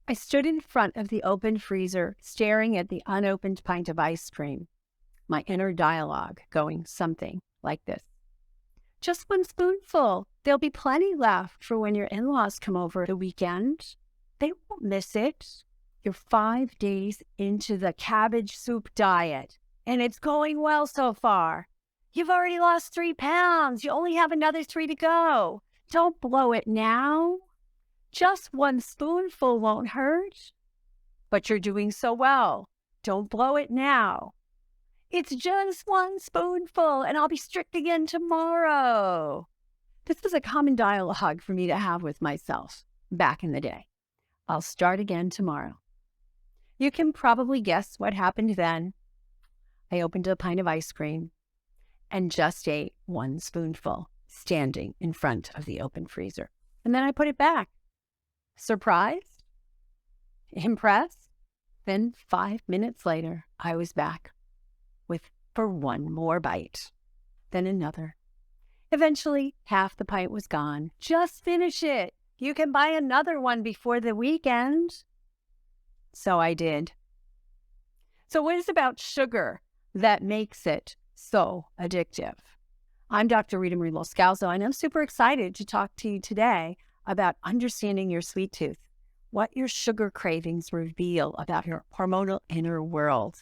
I stood in front of the open freezer, staring at the unopened pint of ice cream, my inner dialogue going something like this. Just one spoonful. There'll be plenty left for when your in-laws come over the weekend. They won't miss it. You're 5 days into the cabbage soup diet, and it's going well so far. You've already lost 3 pounds. You only have another 3 to go. Don't blow it now. Just one spoonful won't hurt. But you're doing so well. Don't blow it now. It's just one spoonful, and I'll be strict again tomorrow. This was a common dialogue for me to have with myself back in the day. I'll start again tomorrow. You can probably guess what happened then. I opened a pint of ice cream and just ate one spoonful, standing in front of the open freezer. And then I put it back. Surprised? Impressed? Then 5 minutes later, I was back for one more bite, then another. Eventually, half the pint was gone. Just finish it. You can buy another one before the weekend. So I did. So what is about sugar that makes it so addictive? I'm Dr. Rita Marie Loscalzo, and I'm super excited to talk to you today about understanding your sweet tooth, what your sugar cravings reveal about your hormonal inner world.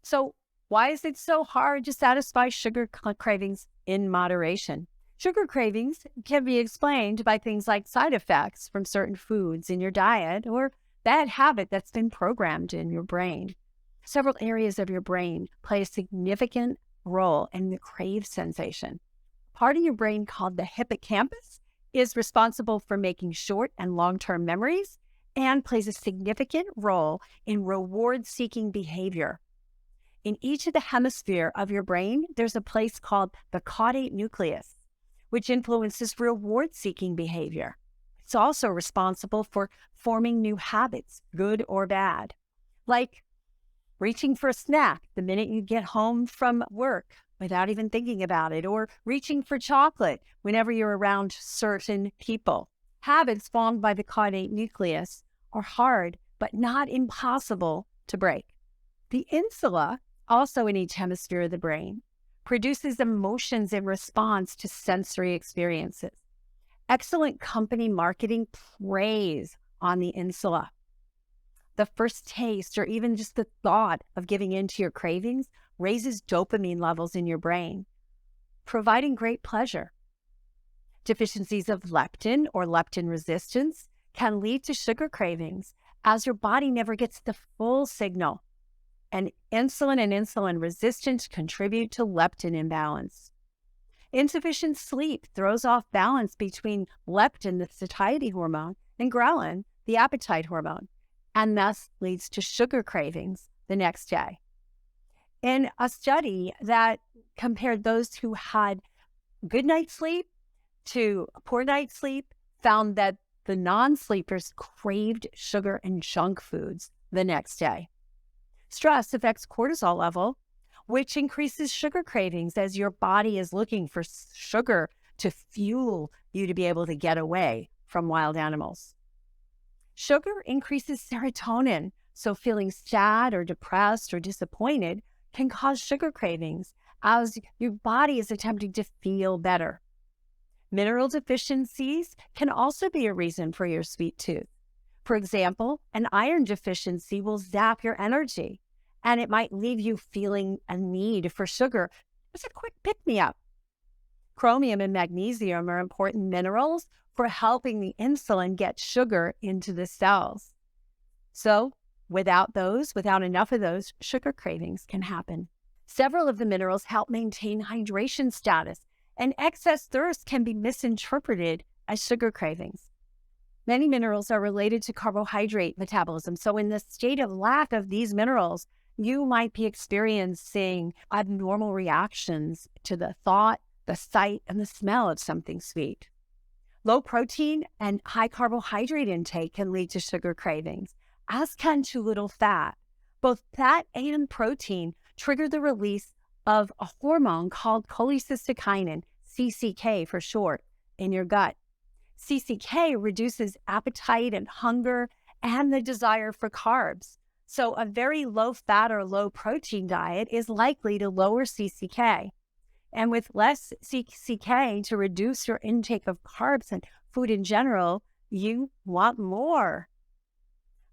So why is it so hard to satisfy sugar cravings in moderation? Sugar cravings can be explained by things like side effects from certain foods in your diet or bad habit that's been programmed in your brain. Several areas of your brain play a significant role in the crave sensation. Part of your brain called the hippocampus is responsible for making short and long-term memories and plays a significant role in reward-seeking behavior. In each of the hemisphere of your brain, there's a place called the caudate nucleus, which influences reward-seeking behavior. It's also responsible for forming new habits, good or bad, like reaching for a snack the minute you get home from work without even thinking about it, or reaching for chocolate whenever you're around certain people. Habits formed by the caudate nucleus are hard, but not impossible to break. The insula, also in each hemisphere of the brain, produces emotions in response to sensory experiences. Excellent company marketing preys on the insula. The first taste or even just the thought of giving in to your cravings raises dopamine levels in your brain, providing great pleasure. Deficiencies of leptin or leptin resistance can lead to sugar cravings as your body never gets the full signal. And insulin resistance contribute to leptin imbalance. Insufficient sleep throws off balance between leptin, the satiety hormone, and ghrelin, the appetite hormone, and thus leads to sugar cravings the next day. In a study that compared those who had good night's sleep to a poor night's sleep, found that the non-sleepers craved sugar and junk foods the next day. Stress affects cortisol level, which increases sugar cravings as your body is looking for sugar to fuel you to be able to get away from wild animals. Sugar increases serotonin, so feeling sad or depressed or disappointed can cause sugar cravings as your body is attempting to feel better. Mineral deficiencies can also be a reason for your sweet tooth. For example, an iron deficiency will zap your energy, and it might leave you feeling a need for sugar. It's a quick pick-me-up. Chromium and magnesium are important minerals for helping the insulin get sugar into the cells. So without enough of those, sugar cravings can happen. Several of the minerals help maintain hydration status, and excess thirst can be misinterpreted as sugar cravings. Many minerals are related to carbohydrate metabolism. So in the state of lack of these minerals, you might be experiencing abnormal reactions to the thought, the sight, and the smell of something sweet. Low protein and high carbohydrate intake can lead to sugar cravings, as can too little fat. Both fat and protein trigger the release of a hormone called cholecystokinin, CCK for short, in your gut. CCK reduces appetite and hunger and the desire for carbs. So a very low fat or low protein diet is likely to lower CCK. And with less CCK to reduce your intake of carbs and food in general, you want more.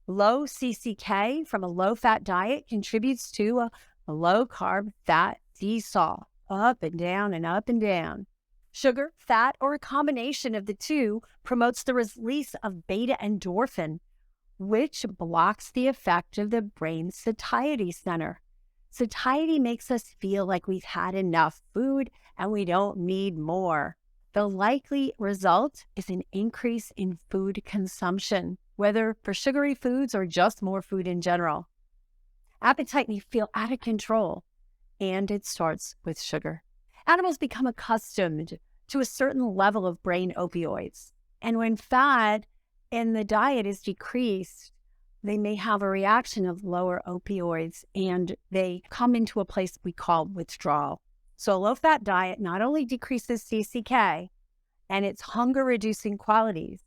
Low CCK from a low-fat diet contributes to a low-carb fat seesaw, up and down and up and down. Sugar, fat, or a combination of the two promotes the release of beta endorphin, which blocks the effect of the brain's satiety center. Satiety makes us feel like we've had enough food and we don't need more. The likely result is an increase in food consumption, whether for sugary foods or just more food in general. Appetite may feel out of control, and it starts with sugar. Animals become accustomed to a certain level of brain opioids, and when fat in the diet is decreased, they may have a reaction of lower opioids, and they come into a place we call withdrawal. So a low-fat diet not only decreases CCK and its hunger-reducing qualities,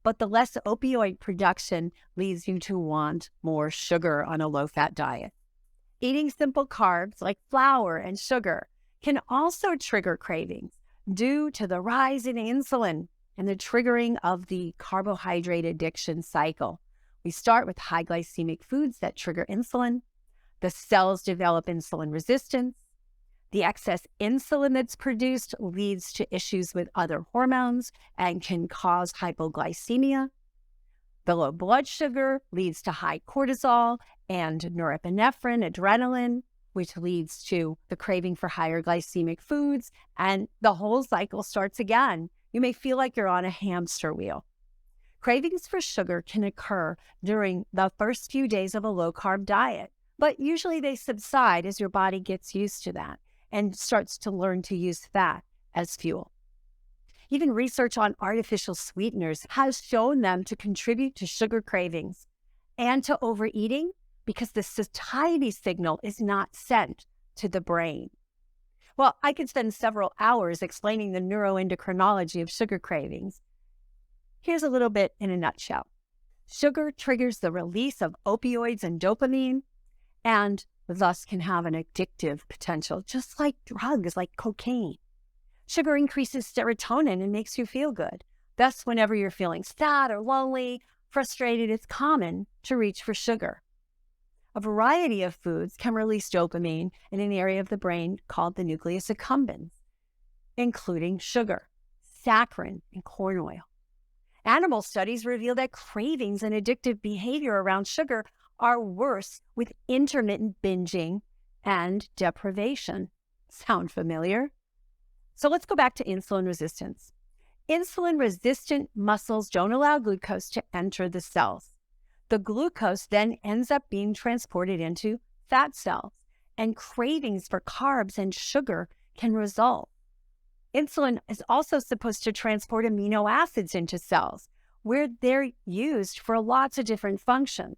but the less opioid production leads you to want more sugar on a low-fat diet. Eating simple carbs like flour and sugar can also trigger cravings due to the rise in insulin and the triggering of the carbohydrate addiction cycle. We start with high glycemic foods that trigger insulin. The cells develop insulin resistance. The excess insulin that's produced leads to issues with other hormones and can cause hypoglycemia. The low blood sugar leads to high cortisol and norepinephrine, adrenaline, which leads to the craving for higher glycemic foods, and the whole cycle starts again. You may feel like you're on a hamster wheel. Cravings for sugar can occur during the first few days of a low-carb diet, but usually they subside as your body gets used to that and starts to learn to use fat as fuel. Even research on artificial sweeteners has shown them to contribute to sugar cravings and to overeating because the satiety signal is not sent to the brain. Well, I could spend several hours explaining the neuroendocrinology of sugar cravings. Here's a little bit in a nutshell. Sugar triggers the release of opioids and dopamine, and thus can have an addictive potential, just like drugs like cocaine. Sugar increases serotonin and makes you feel good. Thus, whenever you're feeling sad or lonely, frustrated, it's common to reach for sugar. A variety of foods can release dopamine in an area of the brain called the nucleus accumbens, including sugar, saccharin, and corn oil. Animal studies reveal that cravings and addictive behavior around sugar are worse with intermittent binging and deprivation. Sound familiar? So let's go back to insulin resistance. Insulin-resistant muscles don't allow glucose to enter the cells. The glucose then ends up being transported into fat cells, and cravings for carbs and sugar can result. Insulin is also supposed to transport amino acids into cells, where they're used for lots of different functions.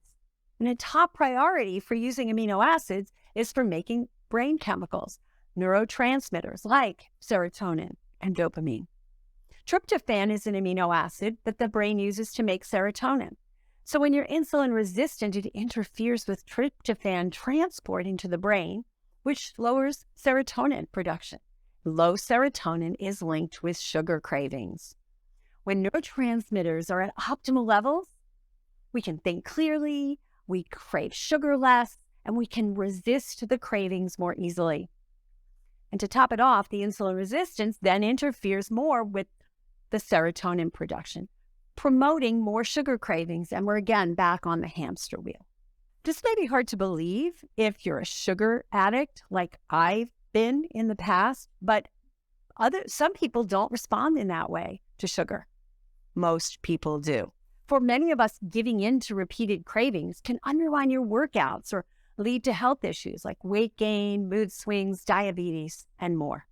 And a top priority for using amino acids is for making brain chemicals, neurotransmitters like serotonin and dopamine. Tryptophan is an amino acid that the brain uses to make serotonin. So when you're insulin resistant, it interferes with tryptophan transport into the brain, which lowers serotonin production. Low serotonin is linked with sugar cravings. When neurotransmitters are at optimal levels, we can think clearly, we crave sugar less, and we can resist the cravings more easily. And to top it off, the insulin resistance then interferes more with the serotonin production, promoting more sugar cravings, and we're again back on the hamster wheel. This may be hard to believe if you're a sugar addict like I've been in the past, but some people don't respond in that way to sugar. Most people do. For many of us, giving in to repeated cravings can undermine your workouts or lead to health issues like weight gain, mood swings, diabetes, and more.